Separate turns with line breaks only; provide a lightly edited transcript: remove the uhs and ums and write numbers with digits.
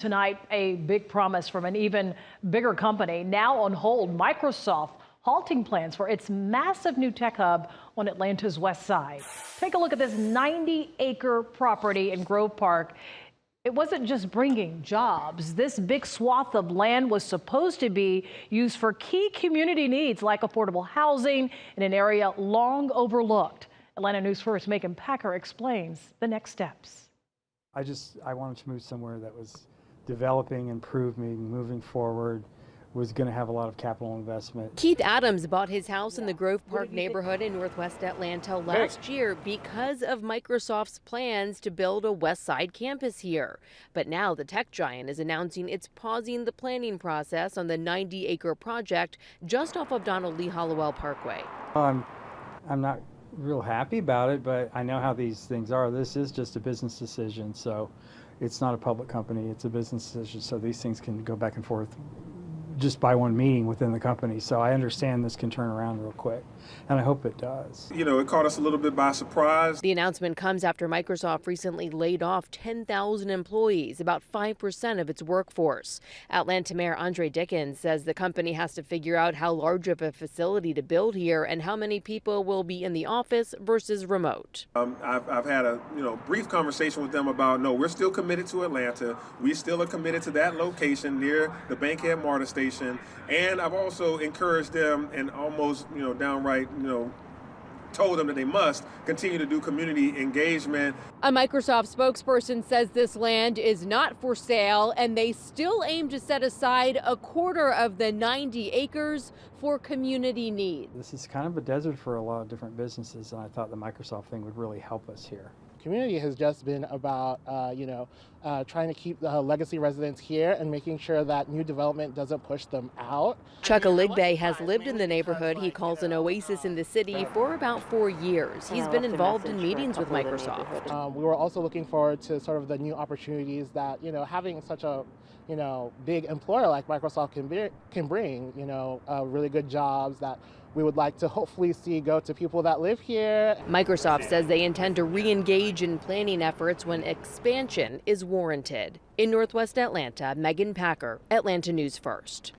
Tonight, a big promise from an even bigger company now on hold. Microsoft halting plans for its massive new tech hub on Atlanta's west side. Take a look at this 90-acre property in Grove Park. It wasn't just bringing jobs. This big swath of land was supposed to be used for key community needs like affordable housing in an area long overlooked. Atlanta News First Megan Packer explains the next steps.
I wanted to move somewhere that was developing, improving, moving forward, was going to have a lot of capital investment.
Keith Adams bought his house in the Grove Park neighborhood in northwest Atlanta last year because of Microsoft's plans to build a west side campus here. But now the tech giant is announcing it's pausing the planning process on the 90-acre project just off of Donald Lee Hollowell Parkway.
I'm not real happy about it, but I know how these things are. This is just a business decision, so it's not a public company, it's a business decision, so these things can go back and forth just by one meeting within the company. So I understand this can turn around real quick, and I hope it does.
You know, it caught us a little bit by surprise.
The announcement comes after Microsoft recently laid off 10,000 employees, about 5% of its workforce. Atlanta Mayor Andre Dickens says the company has to figure out how large of a facility to build here and how many people will be in the office versus remote.
I've had a brief conversation with them about, no, we're still committed to Atlanta. We still are committed to that location near the Bankhead MARTA station. And I've also encouraged them and almost, downright, told them that they must continue to do community engagement.
A Microsoft spokesperson says this land is not for sale and they still aim to set aside a quarter of the 90 acres for community needs.
This is kind of a desert for a lot of different businesses, and I thought the Microsoft thing would really help us here.
Community has just been about, trying to keep the legacy residents here and making sure that new development doesn't push them out.
Chuck Aligbe has lived in the neighborhood he calls an oasis in the city for about 4 years. He's been involved in meetings with Microsoft.
We were also looking forward to sort of the new opportunities that, having such a, big employer like Microsoft can bring, really good jobs that we would like to hopefully see go to people that live here.
Microsoft says they intend to re-engage in planning efforts when expansion is warranted. In Northwest Atlanta, Megan Packer, Atlanta News First.